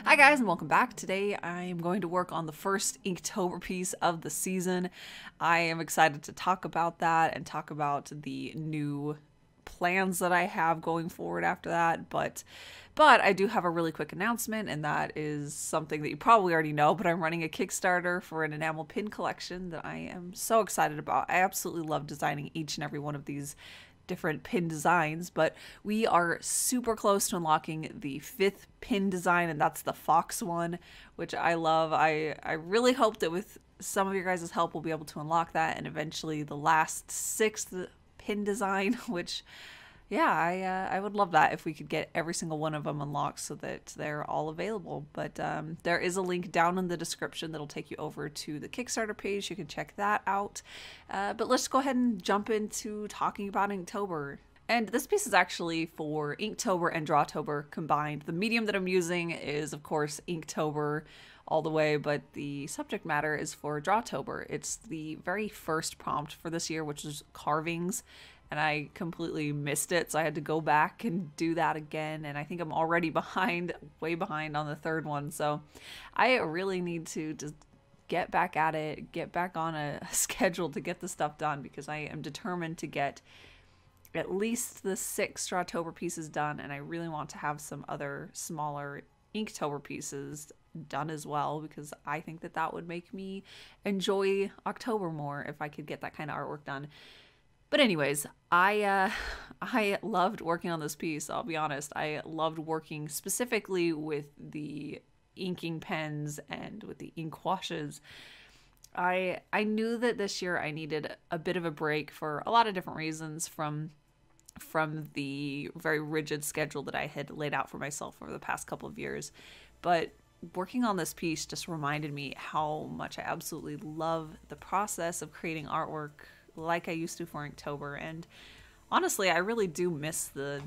Hi guys and welcome back. Today I am going to work on the first Inktober piece of the season. I am excited to talk about that and talk about the new plans that I have going forward after that, but I do have a really quick announcement, and that is something that you probably already know, but I'm running a Kickstarter for an enamel pin collection that I am so excited about. I absolutely love designing each and every one of these different pin designs, but we are super close to unlocking the 5th pin design, and that's the fox one, which I love. I really hope that with some of your guys' help we'll be able to unlock that, and eventually the last 6th pin design, which yeah, I would love that if we could get every single one of them unlocked so that they're all available. But there is a link down in the description that'll take you over to the Kickstarter page. You can check that out. But let's go ahead and jump into talking about Inktober. And this piece is actually for Inktober and Drawtober combined. The medium that I'm using is, of course, Inktober all the way, but the subject matter is for Drawtober. It's the very first prompt for this year, which is carvings, and I completely missed it, so I had to go back and do that again, and I think I'm already behind, way behind on the 3rd one, so I really need to just get back at it, get back on a schedule to get the stuff done, because I am determined to get at least the 6 Drawtober pieces done, and I really want to have some other smaller Inktober pieces done as well, because I think that that would make me enjoy October more if I could get that kind of artwork done. But anyways, I loved working on this piece, I'll be honest. I loved working specifically with the inking pens and with the ink washes. I knew that this year I needed a bit of a break for a lot of different reasons from the very rigid schedule that I had laid out for myself over the past couple of years. But working on this piece just reminded me how much I absolutely love the process of creating artwork like I used to for Inktober, and honestly I really do miss the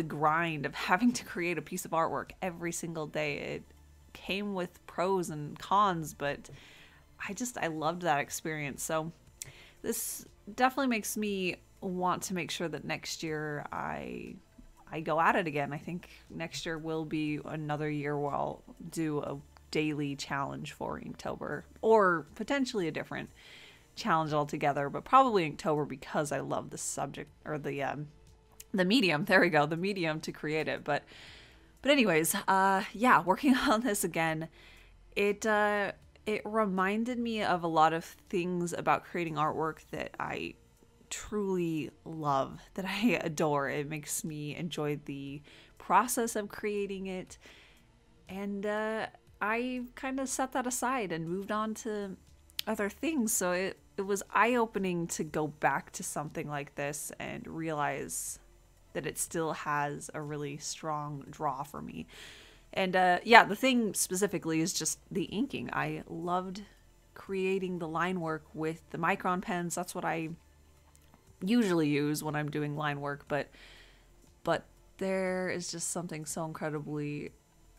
grind of having to create a piece of artwork every single day. It came with pros and cons, but I loved that experience. So this definitely makes me want to make sure that next year I go at it again. I think next year will be another year where I'll do a daily challenge for Inktober, or potentially a different challenge altogether, but probably Inktober, because I love the subject, or the medium. There we go, the medium to create it. But anyways, yeah, working on this again, it reminded me of a lot of things about creating artwork that I truly love, that I adore. It makes me enjoy the process of creating it, and I kind of set that aside and moved on to other things. So it was eye-opening to go back to something like this and realize that it still has a really strong draw for me. And yeah, the thing specifically is just the inking. I loved creating the line work with the micron pens. That's what I usually use when I'm doing line work, but there is just something so incredibly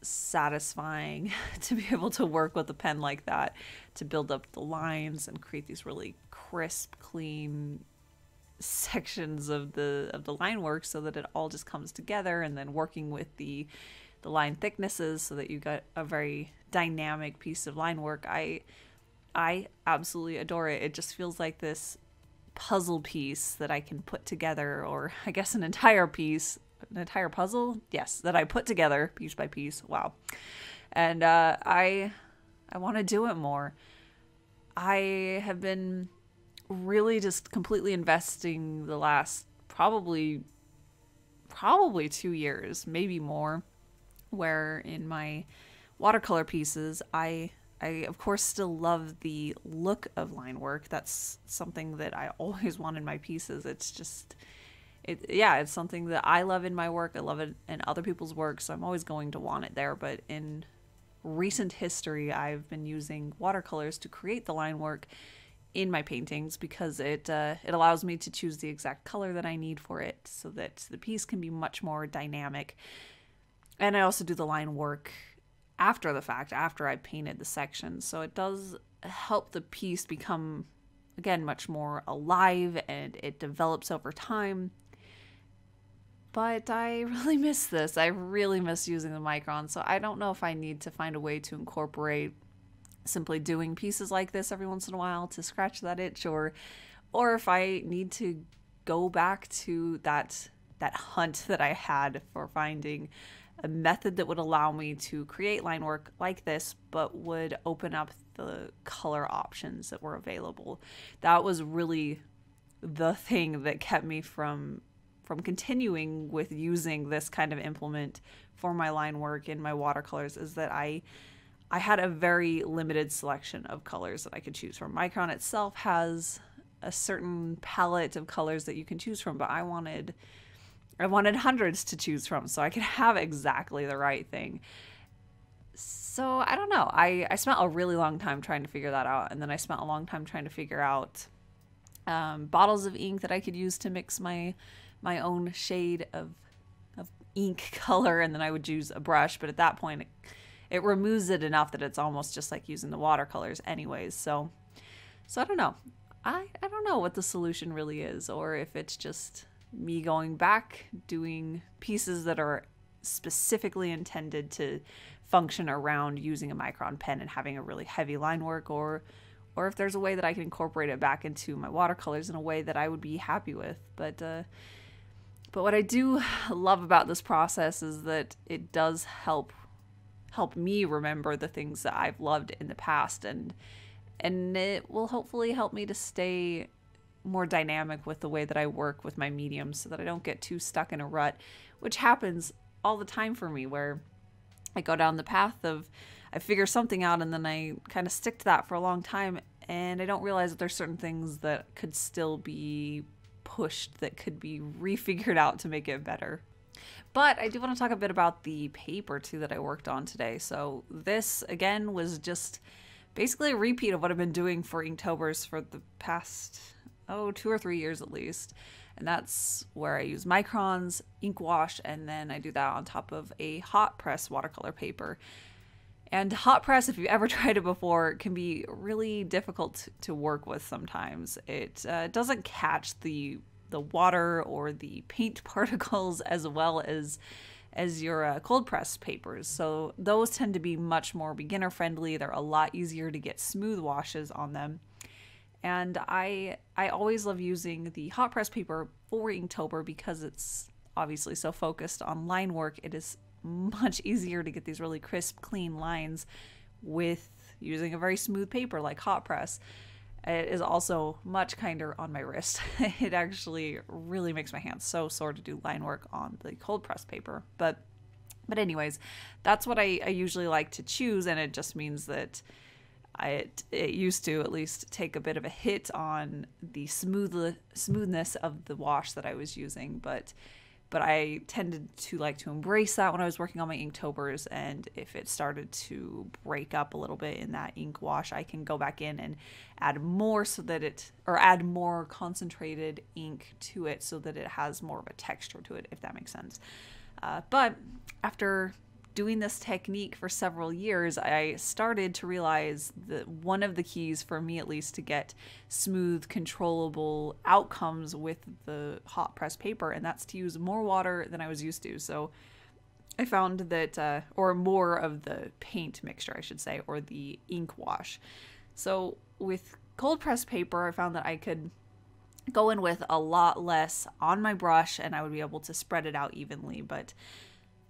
satisfying to be able to work with a pen like that, to build up the lines and create these really crisp, clean sections of the line work, so that it all just comes together, and then working with the line thicknesses so that you got a very dynamic piece of line work. I absolutely adore it. It just feels like this puzzle piece that I can put together, or I guess an entire piece, an entire puzzle, yes, that I put together piece by piece. Wow. And I want to do it more. I have been really just completely investing the last probably 2 years, maybe more, where in my watercolor pieces I of course still love the look of line work. That's something that I always want in my pieces. It's just it's something that I love in my work. I love it in other people's work, so I'm always going to want it there. But in recent history, I've been using watercolors to create the line work in my paintings, because it allows me to choose the exact color that I need for it, so that the piece can be much more dynamic. And I also do the line work after the fact, after I painted the sections, so it does help the piece become, again, much more alive, and it develops over time. But I really miss this. I really miss using the micron, so I don't know if I need to find a way to incorporate simply doing pieces like this every once in a while to scratch that itch, or if I need to go back to that hunt that I had for finding a method that would allow me to create line work like this, but would open up the color options that were available. That was really the thing that kept me from continuing with using this kind of implement for my line work in my watercolors, is that I had a very limited selection of colors that I could choose from. Micron itself has a certain palette of colors that you can choose from, but I wanted hundreds to choose from so I could have exactly the right thing. So I don't know. I spent a really long time trying to figure that out, and then I spent a long time trying to figure out bottles of ink that I could use to mix my own shade of ink color, and then I would use a brush, but at that point it removes it enough that it's almost just like using the watercolors anyways. So I don't know. I don't know what the solution really is, or if it's just me going back, doing pieces that are specifically intended to function around using a micron pen and having a really heavy line work, or if there's a way that I can incorporate it back into my watercolors in a way that I would be happy with. But what I do love about this process is that it does help me remember the things that I've loved in the past, and it will hopefully help me to stay more dynamic with the way that I work with my mediums, so that I don't get too stuck in a rut, which happens all the time for me, where I go down the path of I figure something out and then I kind of stick to that for a long time, and I don't realize that there's certain things that could still be pushed, that could be refigured out to make it better. But I do want to talk a bit about the paper too that I worked on today. So this again was just basically a repeat of what I've been doing for Inktober's for the past 2 or 3 years at least. And that's where I use microns, ink wash, and then I do that on top of a hot press watercolor paper. And hot press, if you've ever tried it before, can be really difficult to work with sometimes. It doesn't catch the water or the paint particles as well as your cold press papers. So those tend to be much more beginner friendly. They're a lot easier to get smooth washes on them. And I always love using the hot press paper for Inktober because it's obviously so focused on line work. It is much easier to get these really crisp, clean lines with using a very smooth paper like hot press. It is also much kinder on my wrist. It actually really makes my hands so sore to do line work on the cold press paper. But anyways, that's what I usually like to choose, and it just means that it used to at least take a bit of a hit on the smoothness of the wash that I was using, but I tended to like to embrace that when I was working on my Inktobers, and if it started to break up a little bit in that ink wash, I can go back in and add more add more concentrated ink to it so that it has more of a texture to it, if that makes sense. But after doing this technique for several years, I started to realize that one of the keys, for me at least, to get smooth, controllable outcomes with the hot press paper, and that's to use more water than I was used to. So I found that, or more of the paint mixture, I should say, or the ink wash. So with cold press paper, I found that I could go in with a lot less on my brush and I would be able to spread it out evenly. But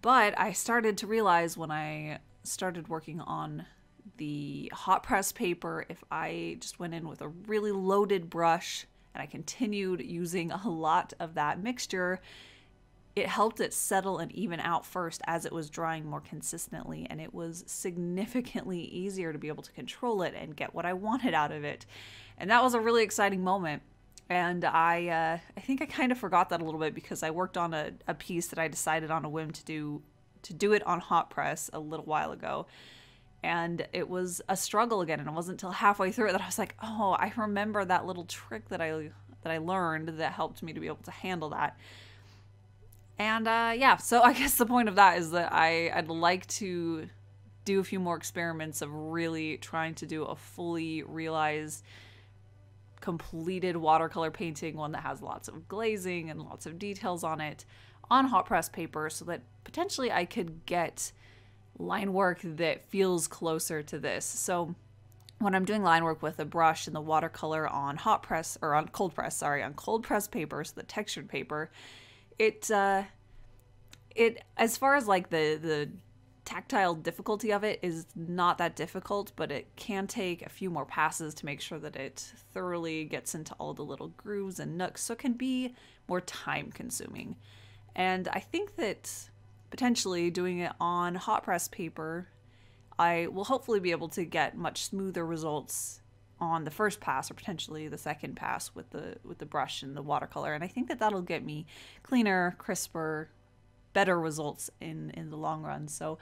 I started to realize when I started working on the hot press paper, if I just went in with a really loaded brush and I continued using a lot of that mixture, it helped it settle and even out first as it was drying more consistently, and it was significantly easier to be able to control it and get what I wanted out of it. And that was a really exciting moment. And I think I kind of forgot that a little bit because I worked on a piece that I decided on a whim to do it on hot press a little while ago. And it was a struggle again, and it wasn't until halfway through it that I was like, oh, I remember that little trick that I learned that helped me to be able to handle that. And yeah, so I guess the point of that is that I'd like to do a few more experiments of really trying to do a fully realized, completed watercolor painting, one that has lots of glazing and lots of details on it on hot press paper so that potentially I could get line work that feels closer to this. So when I'm doing line work with a brush and the watercolor on hot press, or on cold press, sorry, on cold press paper, so the textured paper, it as far as like the tactile difficulty of it is not that difficult, but it can take a few more passes to make sure that it thoroughly gets into all the little grooves and nooks, so it can be more time consuming. And I think that potentially doing it on hot press paper, I will hopefully be able to get much smoother results on the first pass, or potentially the second pass with the brush and the watercolor. And I think that that'll get me cleaner, crisper, better results in the long run. So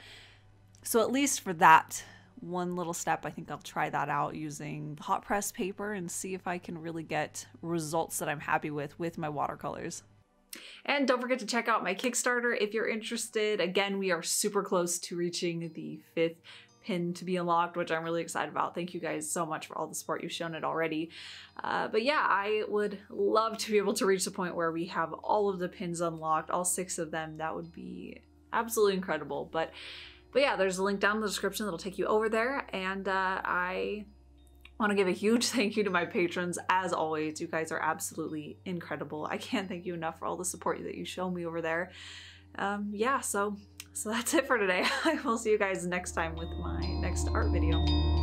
at least for that one little step, I think I'll try that out using the hot press paper and see if I can really get results that I'm happy with my watercolors. And don't forget to check out my Kickstarter if you're interested. Again, we are super close to reaching the 5th pin to be unlocked, which I'm really excited about. Thank you guys so much for all the support you've shown it already. But yeah, I would love to be able to reach the point where we have all of the pins unlocked, all 6 of them. That would be absolutely incredible. But yeah, there's a link down in the description that'll take you over there. And I want to give a huge thank you to my patrons. As always, you guys are absolutely incredible. I can't thank you enough for all the support that you show me over there. Yeah, so that's it for today. I will see you guys next time with my next art video.